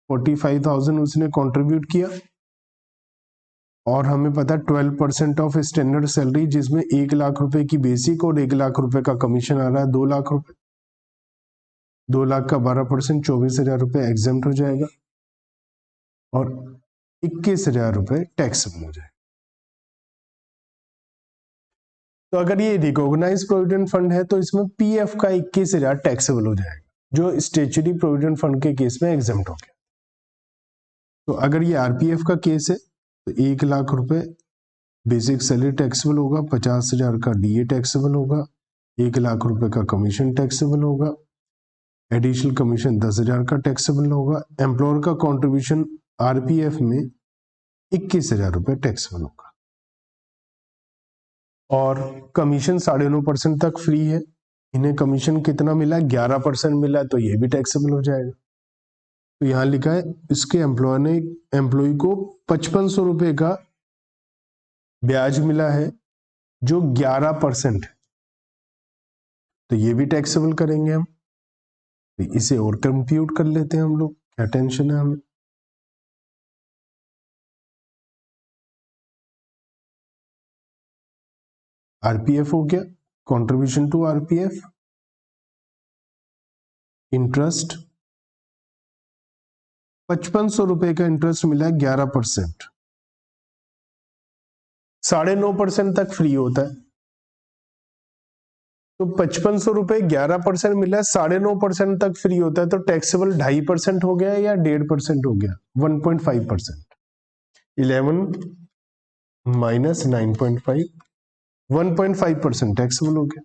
45,000 उसने कंट्रीब्यूट किया, और हमें पता 12% ऑफ स्टैंडर्ड सैलरी, जिसमें 1 लाख रुपए की बेसिक और 1 लाख रुपए का कमीशन आ रहा है, 2 लाख रुपए। 2 लाख का 12% 24,000 रुपए एग्जेम्प्ट हो जाएगा और 21,000 रुपए टैक्सेबल हो जाएगा। तो अगर ये रिकॉग्नाइज प्रोविडेंट फंड है तो इसमें पीएफ का 21,000 टैक्सेबल हो जाएगा, जो स्टैट्यूटरी प्रोविडेंट फंड के केस में एग्जेम्प्ट हो गया। तो अगर ये आरपीएफ का केस है तो 1 लाख रुपए बेसिक सैलरी टैक्सेबल होगा, 50,000 का डीए टैक्सेबल होगा, 1 लाख रुपए का कमीशन टैक्सेबल होगा, एडिशनल कमीशन 10,000 का टैक्सेबल होगा, एम्प्लॉयर का कंट्रीब्यूशन आरपीएफ में 21,000 रुपए टैक्सेबल होगा, और कमीशन 9.5% तक फ्री है। इन्हें कमीशन कितना मिला? 11% मिला, तो ये भी टैक्सेबल हो जाएगा। तो यहां लिखा है इसके एम्प्लॉय ने एम्प्लॉय को 5500 रुपए का ब्याज मिला है जो 11% है, तो ये भी टैक्सेबल करेंगे हम। तो इसे और कंप्यूट कर लेते हैं हम लोग, क्या टेंशन है हमें। आरपीएफ हो गया, कंट्रीब्यूशन टू आरपीएफ, इंटरेस्ट 5500 रुपए का इंटरेस्ट मिला 11%, 9.5% तक फ्री होता है। तो 5500 रुपए 11% मिला, 9.5% तक फ्री होता है, तो टैक्सेबल 2.5% हो गया या 1.5% हो गया? 1.5%। 11 माइनस 9.5, 1.5% टैक्सेबल हो गया।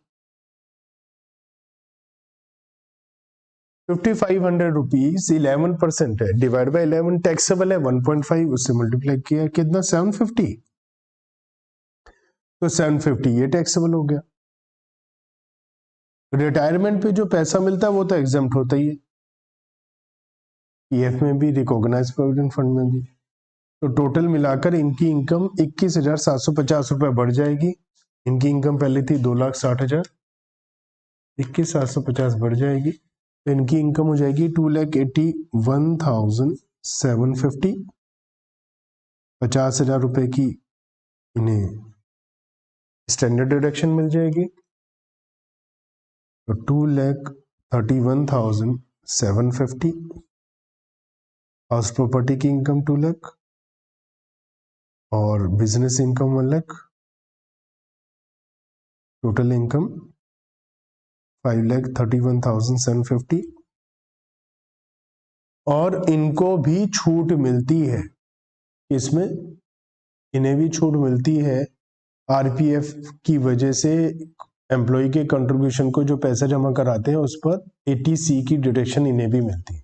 5500 रुपीज 11% है, डिवाइड बाय 11 टैक्सेबल है 1.5, उससे मल्टीप्लाई किया कितना? 750, तो 750 ये टैक्सेबल हो गया। रिटायरमेंट पे जो पैसा मिलता है वो तो एग्जेम्प्ट होता ही है, पीएफ में भी, रिकॉग्नाइज प्रोविडेंट फंड में भी। तो टोटल मिलाकर इनकी इनकम 21,750 रुपए बढ़ जाएगी। इनकी इनकम पहले थी 2,60,000, 21,750 बढ़ जाएगी, तो इनकी इनकम हो जाएगी 2,81,750। 50,000 रुपए की इन्हें स्टैंडर्ड डिडक्शन मिल जाएगी, तो 2,31,750। हाउस प्रॉपर्टी की इनकम 2 लाख और business income 1 lakh, total income 5,31,750। और इनको भी छूट मिलती है, इसमें इन्हें भी छूट मिलती है आरपीएफ की वजह से। एम्प्लॉय के कंट्रीब्यूशन को जो पैसा जमा कराते हैं उस पर 80C की डिडक्शन इन्हें भी मिलती है,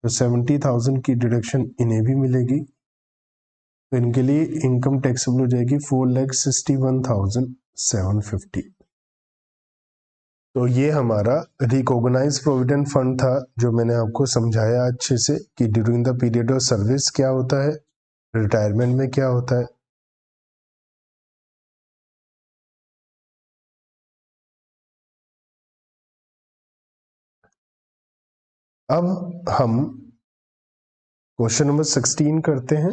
तो 70,000 की डिडक्शन इन्हें भी मिलेगी, तो इनके लिए इनकम टैक्सेबल हो जाएगी 4,61,750। तो ये हमारा रिकॉग्नाइज प्रोविडेंट फंड था, जो मैंने आपको समझाया अच्छे से कि during the period of service क्या होता है, रिटायरमेंट में क्या होता है। अब हम क्वेश्चन नंबर 16 करते हैं,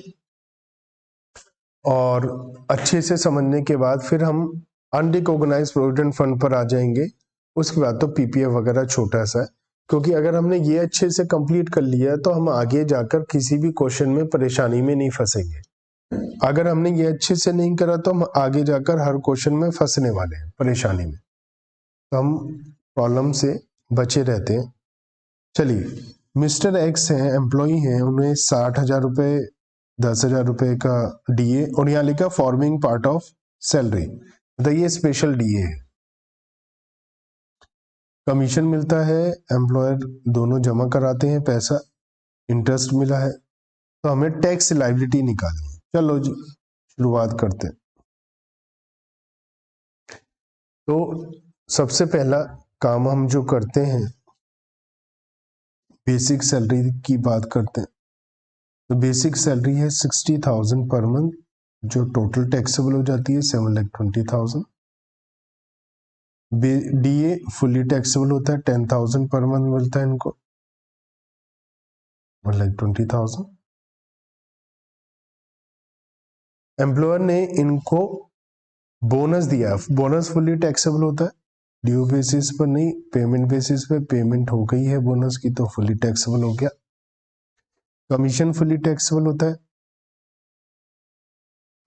और अच्छे से समझने के बाद फिर हम अनरिकॉग्नाइज प्रोविडेंट फंड पर आ जाएंगे। उसके बाद तो पीपीएफ वगैरह छोटा सा है, क्योंकि अगर हमने ये अच्छे से कंप्लीट कर लिया तो हम आगे जाकर किसी भी क्वेश्चन में परेशानी में नहीं फंसेंगे। अगर हमने ये अच्छे से नहीं करा तो हम आगे जाकर हर क्वेश्चन में फंसने वाले हैं, परेशानी में, तो हम प्रॉब्लम से बचे रहते हैं। चलिए, मिस्टर एक्स हैं, एम्प्लॉय हैं, उन्हें 60,000 रुपए, 10,000 रुपए का डीए, और यहाँ लिखा फॉर्मिंग पार्ट ऑफ सैलरी, तो ये स्पेशल डीए है। कमीशन मिलता है, एम्प्लॉयर दोनों जमा कराते हैं पैसा, इंटरेस्ट मिला है, तो हमें टैक्स लायबिलिटी निकालनी है। चलो जी शुरुआत करते हैं। तो सबसे पहला काम हम जो करते हैं, बेसिक सैलरी की बात करते हैं। तो बेसिक सैलरी है 60,000 पर मंथ, जो टोटल टैक्सेबल हो जाती है 7,20,000। DA फुली टैक्सेबल होता है, 10,000 पर मंथ मिलता है इनको, 1,20,000। एम्प्लॉयर ने इनको बोनस दिया, बोनस फुली टैक्सेबल होता है, ड्यू बेसिस पर नहीं, पेमेंट बेसिस पे, पेमेंट हो गई है बोनस की तो फुली टैक्सेबल हो गया। कमीशन फुली टैक्सेबल होता है,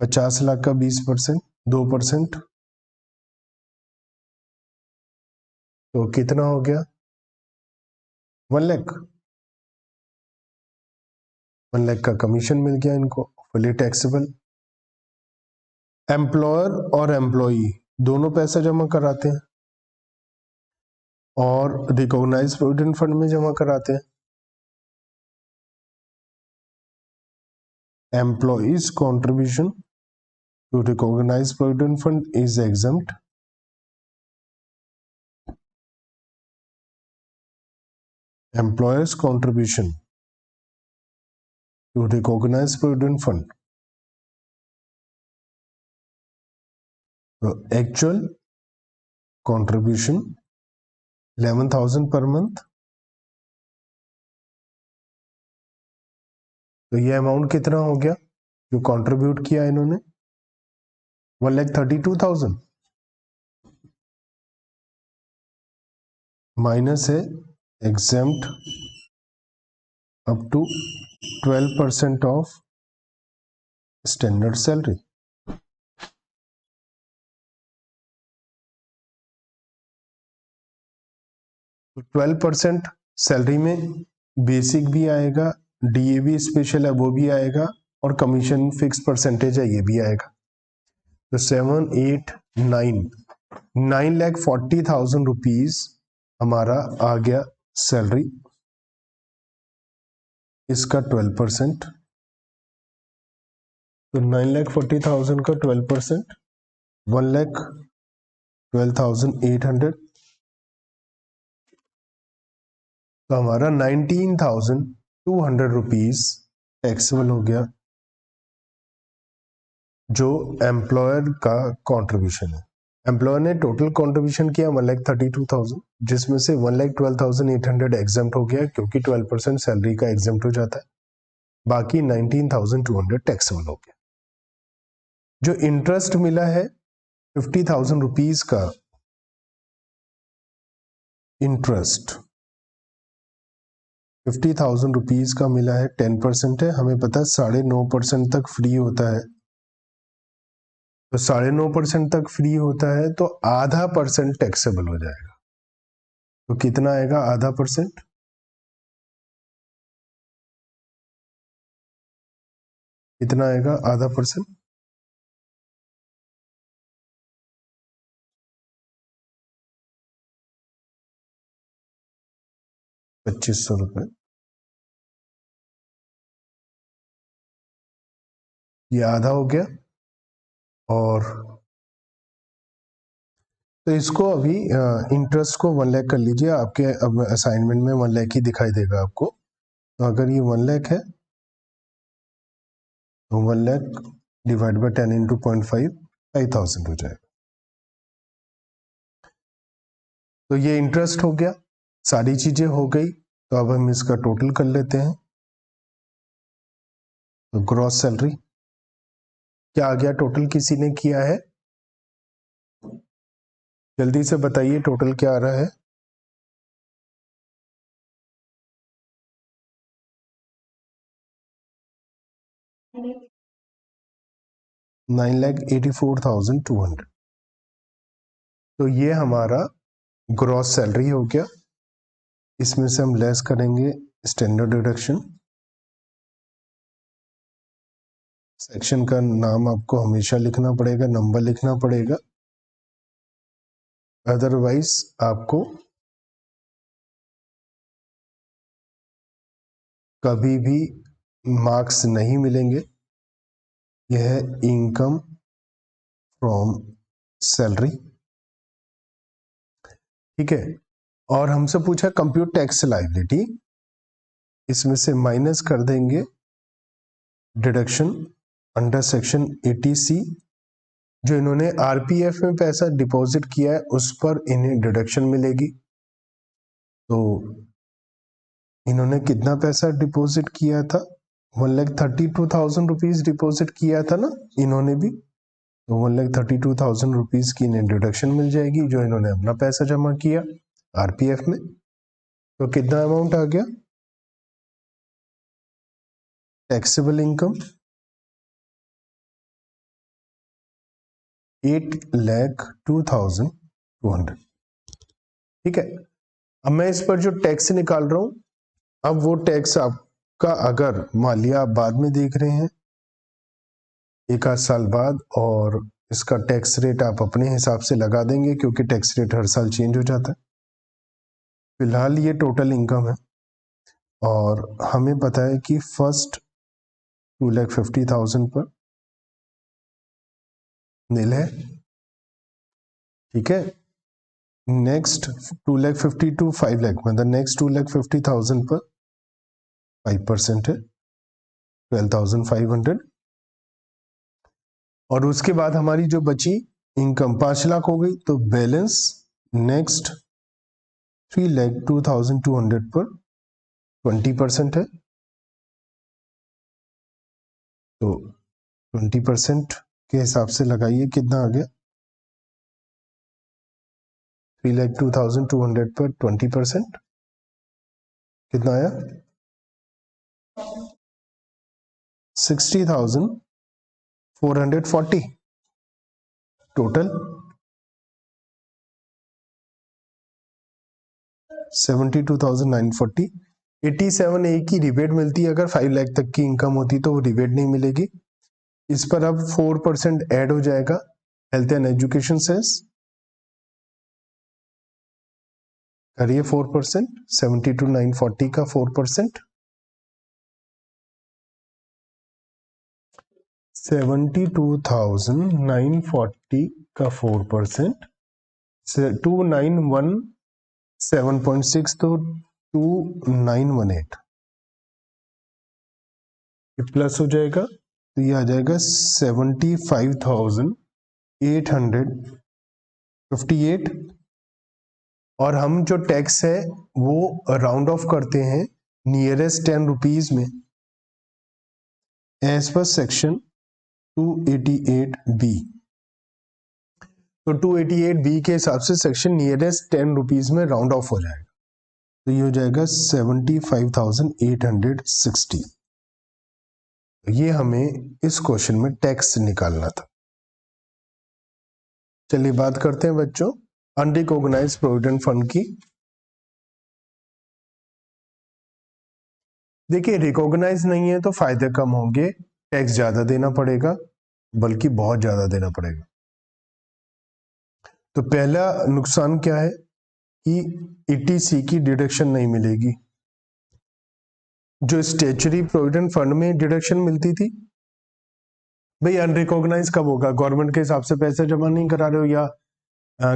50 लाख का 20%, 2%, तो कितना हो गया, 1 लाख। 1 लाख का कमीशन मिल गया इनको, फुली टैक्सेबल। एम्प्लॉयर और एम्प्लॉई दोनों पैसा जमा कराते हैं और रिकॉग्नाइज प्रोविडेंट फंड में जमा कराते हैं। Employees contribution to recognise provident fund is exempt. Employers contribution to recognise provident fund, तो एक्चुअल कॉन्ट्रीब्यूशन 11,000 पर मंथ, तो ये अमाउंट कितना हो गया जो कंट्रीब्यूट किया इन्होंने, 1,32,000 माइनस है exempt up to 12% of standard salary. तो 12% सैलरी में बेसिक भी आएगा, डीए भी स्पेशल है वो भी आएगा, और कमीशन फिक्स परसेंटेज है ये भी आएगा। तो 7, 8, 9,40,000 रुपीज हमारा आ गया सैलरी, इसका 12%, तो 9,40,000 का 12%, 1,12,800, तो हमारा 19,200 रुपीज टैक्सेबल हो गया, जो एम्प्लॉयर का कंट्रीब्यूशन है। एम्प्लॉयर ने टोटल कंट्रीब्यूशन किया 1,32,000, जिसमें से 1,12,800 एग्जम्प्ट हो गया क्योंकि 12% सैलरी का एग्जम्प्ट हो जाता है, बाकी 19,200 टैक्सेबल हो गया। जो इंटरेस्ट मिला है 50,000 रुपीज का इंटरेस्ट, 50,000 रुपीज का मिला है, 10% है, हमें पता है 9.5% तक फ्री होता है, तो 9.5% तक फ्री होता है तो आधा % टैक्सेबल हो जाएगा। तो कितना आएगा आधा %, कितना आएगा आधा %, 2,500 रुपए, ये आधा हो गया। और तो इसको अभी इंटरेस्ट को 1 लाख कर लीजिए, आपके अब असाइनमेंट में 1 लाख ही दिखाई देगा आपको। तो अगर ये 1 लाख है तो 1 लाख डिवाइड बाय 10 इंटू 0.5, 5,000 हो जाएगा। तो ये इंटरेस्ट हो गया, सारी चीजें हो गई, तो अब हम इसका टोटल कर लेते हैं। तो ग्रॉस सैलरी क्या आ गया, टोटल किसी ने किया है, जल्दी से बताइए टोटल क्या आ रहा है। 9,84,200, तो ये हमारा ग्रॉस सैलरी हो गया। इसमें से हम लेस करेंगे स्टैंडर्ड डिडक्शन। सेक्शन का नाम आपको हमेशा लिखना पड़ेगा, नंबर लिखना पड़ेगा, अदरवाइज आपको कभी भी मार्क्स नहीं मिलेंगे। यह है इनकम फ्रॉम सैलरी, ठीक है। और हमसे पूछा कंप्यूट टैक्स लायबिलिटी, इसमें से माइनस कर देंगे डिडक्शन अंडर सेक्शन 80C जो इन्होंने आरपीएफ में पैसा डिपॉजिट किया है उस पर इन्हें डिडक्शन मिलेगी। तो इन्होंने कितना पैसा डिपॉजिट किया था, 1,32,000 रुपीज डिपॉजिट किया था ना इन्होंने भी, तो 1,32,000 रुपीज की इन्हें डिडक्शन मिल जाएगी जो इन्होंने अपना पैसा जमा किया आरपीएफ में। तो कितना अमाउंट आ गया, टैक्सेबल इनकम 8,02,200। ठीक है, अब मैं इस पर जो टैक्स निकाल रहा हूं, अब वो टैक्स आपका अगर मान लिया आप बाद में देख रहे हैं एक आध साल बाद, और इसका टैक्स रेट आप अपने हिसाब से लगा देंगे क्योंकि टैक्स रेट हर साल चेंज हो जाता है। फिलहाल ये टोटल इनकम है और हमें पता है कि फर्स्ट 2,50,000 पर नील है, ठीक है। नेक्स्ट 2,50,000 टू 5,00,000 मतलब नेक्स्ट 2,50,000 पर 5% है 12,500, और उसके बाद हमारी जो बची इनकम 5 लाख हो गई, तो बैलेंस नेक्स्ट 3,02,200 पर 20% है, तो 20% के हिसाब से लगाइए कितना आ गया, 3,02,200 पर 20% कितना आया, 60,440 टोटल 72,940। 87 ए की रिबेट मिलती है, अगर 5 लाख तक की इनकम होती तो वो रिबेट नहीं मिलेगी। इस पर अब 4% ऐड हो जाएगा हेल्थ एंड एजुकेशन सेस, करिए 4%, 72,940 का 4%, 72,940 का 4%, 2,917.6 तो 2,918 प्लस हो जाएगा, तो ये आ जाएगा 75,858, और हम जो टैक्स है वो राउंड ऑफ करते हैं नियरेस्ट 10 रुपीज में एज पर सेक्शन 288B। तो 288B के हिसाब से सेक्शन नियरेस्ट 10 रुपीज में राउंड ऑफ हो जाएगा, तो ये हो जाएगा 75,860। ये हमें इस क्वेश्चन में टैक्स निकालना था। चलिए बात करते हैं बच्चों अनरिकॉग्नाइज्ड प्रोविडेंट फंड की। देखिए रिकॉग्नाइज नहीं है तो फायदे कम होंगे, टैक्स ज्यादा देना पड़ेगा, बल्कि बहुत ज्यादा देना पड़ेगा। तो पहला नुकसान क्या है कि ईटीसी की डिडक्शन नहीं मिलेगी, जो स्टैट्यूटरी प्रोविडेंट फंड में डिडक्शन मिलती थी। भाई अनरिकॉग्नाइज कब होगा, गवर्नमेंट के हिसाब से पैसे जमा नहीं करा रहे हो, या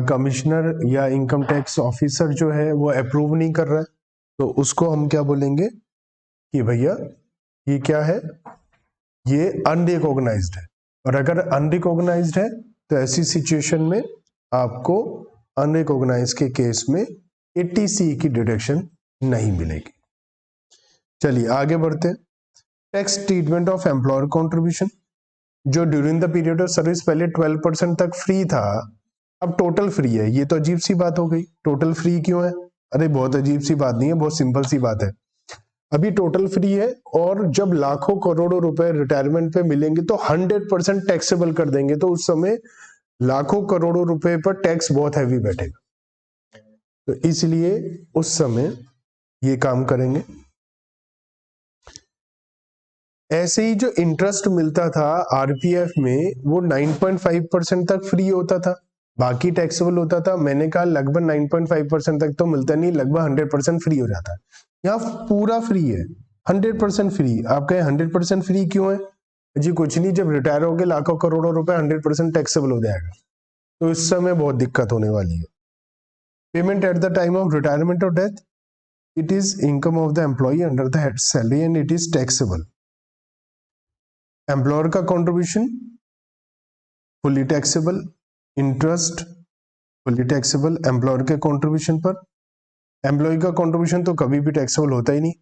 कमिश्नर या इनकम टैक्स ऑफिसर जो है वो अप्रूव नहीं कर रहा है, तो उसको हम क्या बोलेंगे कि भैया ये क्या है, ये अनरिकॉग्नाइज्ड है। और अगर अनरिकॉग्नाइज्ड है तो ऐसी सिचुएशन में आपको अनरिकॉग्नाइज के केस में 80C की डिडक्शन नहीं मिलेगी। चलिए आगे बढ़ते हैं। Tax treatment of employer contribution, जो during the period of service पहले 12% तक फ्री था, अब टोटल फ्री है। ये तो अजीब सी बात हो गई, टोटल फ्री क्यों है, अरे बहुत अजीब सी बात नहीं है, बहुत सिंपल सी बात है। अभी टोटल फ्री है, और जब लाखों करोड़ों रुपए रिटायरमेंट पे मिलेंगे तो 100% टैक्सेबल कर देंगे, तो उस समय लाखों करोड़ों रुपए पर टैक्स बहुत हैवी बैठेगा, तो इसलिए उस समय ये काम करेंगे। ऐसे ही जो इंटरेस्ट मिलता था आरपीएफ में वो 9.5% तक फ्री होता था, बाकी टैक्सेबल होता था। मैंने कहा लगभग 9.5% तक तो मिलता नहीं, लगभग 100% फ्री हो जाता है। यहाँ पूरा फ्री है, 100% फ्री। आप कहें 100% फ्री क्यों है जी, कुछ नहीं, जब रिटायर हो गए लाखों करोड़ों रुपए 100% टैक्सेबल हो जाएगा, तो इस समय बहुत दिक्कत होने वाली है। Payment at the time of retirement और death, it is income of the employee under the head salary and it is taxable. Employer का contribution fully taxable, interest fully taxable, employer के कंट्रीब्यूशन पर, एम्प्लॉय का contribution तो कभी भी taxable होता ही नहीं,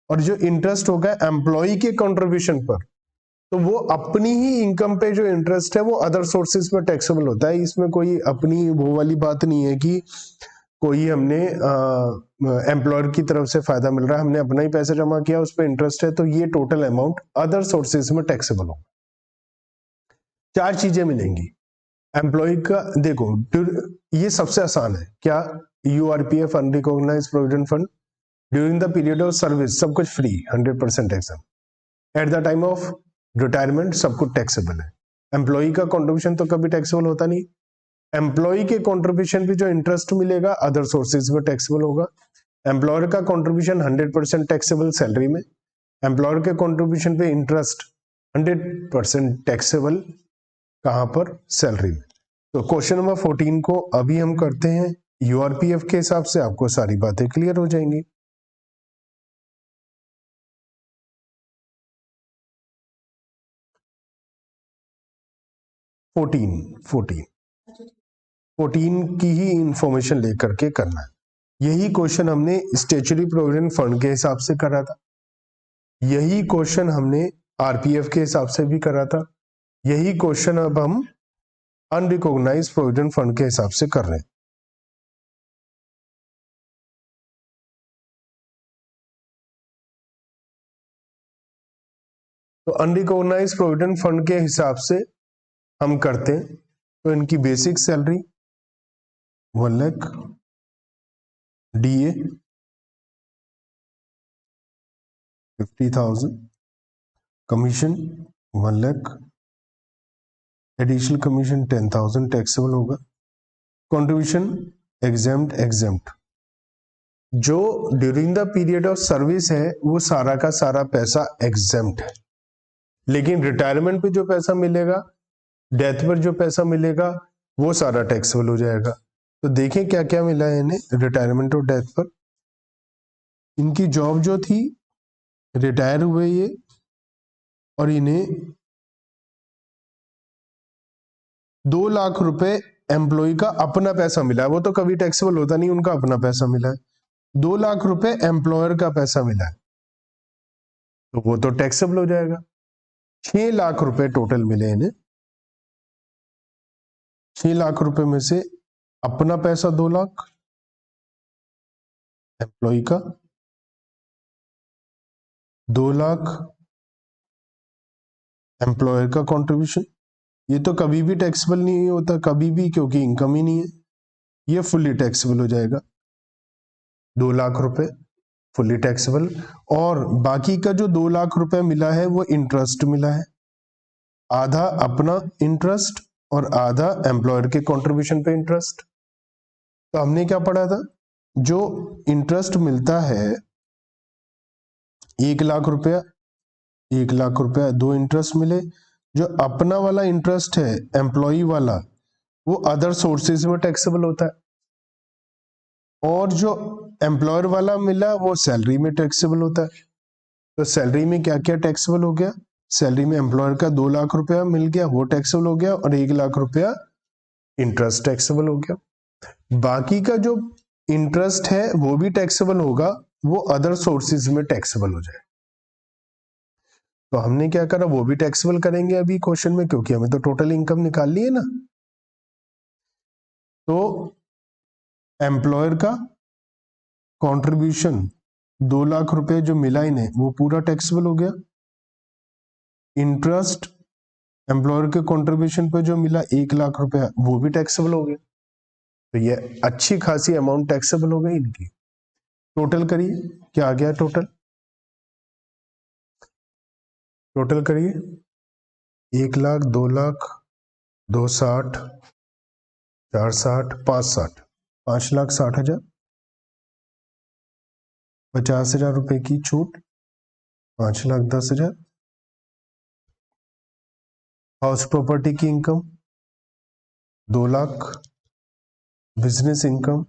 और जो इंटरेस्ट होगा एम्प्लॉय के कंट्रीब्यूशन पर, तो वो अपनी ही इनकम पे जो इंटरेस्ट है वो अदर सोर्सेज में टैक्सेबल होता है। इसमें कोई अपनी वो वाली बात नहीं है कि कोई हमने एम्प्लॉयर की तरफ से फायदा मिल रहा है, हमने अपना ही पैसा जमा किया, उस पर इंटरेस्ट है, तो ये टोटल अमाउंट अदर सोर्सेज में टैक्सेबल होगा। चार चीजें मिलेंगी एम्प्लॉय का। देखो ये सबसे आसान है क्या, URPF unrecognised provident fund during the period of service सब कुछ free 100% exam, eight the time of retirement सब कुछ टैक्सेबल है। एम्प्लॉय का कंट्रीब्यूशन तो कभी टैक्सेबल होता नहीं, एम्प्लॉय के कंट्रीब्यूशन पे जो इंटरेस्ट मिलेगा अदर सोर्सेज में टैक्सेबल होगा। एम्प्लॉयर का कंट्रीब्यूशन 100% टैक्सेबल सैलरी में, एम्प्लॉयर के कंट्रीब्यूशन पे इंटरेस्ट 100% टैक्सेबल कहां पर, सैलरी में। तो क्वेश्चन नंबर 14 को अभी हम करते हैं यूआरपीएफ के हिसाब से, आपको सारी बातें क्लियर हो जाएंगी। फोर्टीन की ही इंफॉर्मेशन लेकर के करना है। यही क्वेश्चन हमने स्टैट्यूटरी प्रोविडेंट फंड के हिसाब से करा था, यही क्वेश्चन हमने आरपीएफ के हिसाब से भी करा था, यही क्वेश्चन अब हम अनरिकॉग्नाइज्ड प्रोविडेंट फंड के हिसाब से कर रहे हैं। तो अनरिकॉग्नाइज्ड प्रोविडेंट फंड के हिसाब से हम करते हैं, तो इनकी basic salary 1 lakh, DA 50,000, commission 1 lakh, additional commission 10,000 taxable होगा, कंट्रीब्यूशन एग्जेम्प्ट जो during the period of service है वो सारा का सारा पैसा एग्जेम्प्ट है, लेकिन रिटायरमेंट पे जो पैसा मिलेगा, डेथ पर जो पैसा मिलेगा वो सारा टैक्सेबल हो जाएगा। तो देखें क्या क्या मिला है इन्हें रिटायरमेंट और डेथ पर। इनकी जॉब जो थी, रिटायर हुए ये, और इन्हें 2 लाख रुपए एम्प्लॉय का अपना पैसा मिला है, वो तो कभी टैक्सेबल होता नहीं, उनका अपना पैसा मिला है। 2 लाख रुपए एम्प्लॉयर का पैसा मिला है, तो वो तो टैक्सेबल हो जाएगा। 6 लाख रुपए टोटल मिले इन्हें, 6 लाख रुपए में से अपना पैसा 2 लाख, एम्प्लॉय का 2 लाख, एम्प्लॉयर का कंट्रीब्यूशन, ये तो कभी भी टैक्सेबल नहीं होता, कभी भी, क्योंकि इनकम ही नहीं है, ये फुल्ली टैक्सेबल हो जाएगा। 2 लाख रुपए फुल्ली टैक्सेबल, और बाकी का जो 2 लाख रुपए मिला है वो इंटरेस्ट मिला है, आधा अपना इंटरेस्ट और आधा एम्प्लॉयर के कंट्रीब्यूशन पे इंटरेस्ट। तो हमने क्या पढ़ा था, जो इंटरेस्ट मिलता है 1 लाख रुपया, 1 लाख रुपया 2 इंटरेस्ट मिले, जो अपना वाला इंटरेस्ट है एम्प्लॉय वाला वो अदर सोर्सेज में टैक्सेबल होता है, और जो एम्प्लॉयर वाला मिला वो सैलरी में टैक्सेबल होता है। तो सैलरी में क्या क्या टैक्सेबल हो गया, सैलरी में एम्प्लॉयर का 2 लाख रुपया मिल गया, वो टैक्सेबल हो गया, और 1 लाख रुपया इंटरेस्ट टैक्सेबल हो गया। बाकी का जो इंटरेस्ट है वो भी टैक्सेबल होगा, वो अदर सोर्सेज में टैक्सेबल हो जाए। तो हमने क्या करा, वो भी टैक्सेबल करेंगे अभी क्वेश्चन में, क्योंकि हमें तो टोटल इनकम निकालनी है ना। तो एम्प्लॉयर का कंट्रीब्यूशन 2 लाख रुपए जो मिला इन्हें वो पूरा टैक्सेबल हो गया, इंटरेस्ट एम्प्लॉयर के कंट्रीब्यूशन पे जो मिला 1 लाख रुपया वो भी टैक्सेबल हो गया। तो ये अच्छी खासी अमाउंट टैक्सेबल हो गई इनकी। टोटल करिए क्या आ गया, टोटल करिए 1 लाख, 2 लाख, 260, 460, 560, 5,60,000, 50,000 रुपए की छूट, 5,10,000, हाउस प्रॉपर्टी की income 2 lakh, business income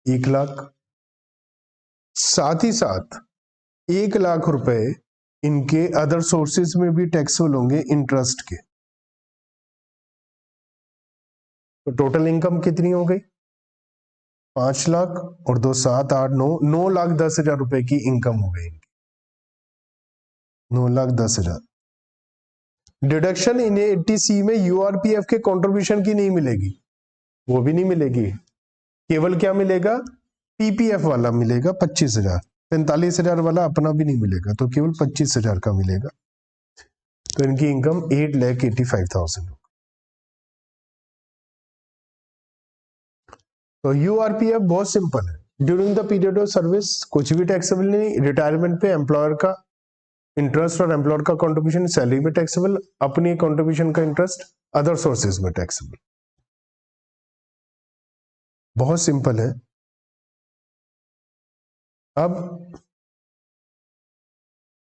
1 lakh, साथ ही साथ 1 लाख रुपए इनके अदर सोर्सेज में भी टैक्सेबल होंगे इंटरेस्ट के। तो टोटल इनकम कितनी हो गई? 5 लाख और 2 7 8 9 रुपए की इनकम हो गई इनकी, 9,10,000। डिडक्शन इन 80C में यूआरपीएफ के कंट्रीब्यूशन की नहीं मिलेगी, वो भी नहीं मिलेगी, केवल क्या मिलेगा? पीपीएफ वाला मिलेगा 25,000, 45,000 वाला अपना भी नहीं मिलेगा, तो केवल 25,000 का मिलेगा। तो इनकी इनकम 8,85,000। तो यूआरपीएफ बहुत सिंपल है, during the period of service कुछ भी टैक्सेबल नहीं, रिटायरमेंट पे एम्प्लॉयर का इंटरेस्ट और एम्प्लॉयर का कंट्रीब्यूशन सैलरी में टैक्सेबल, अपनी कंट्रीब्यूशन का इंटरेस्ट अदर सोर्सेज में टैक्सेबल। बहुत सिंपल है। अब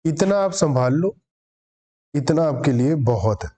इतना आप संभाल लो, इतना आपके लिए बहुत है।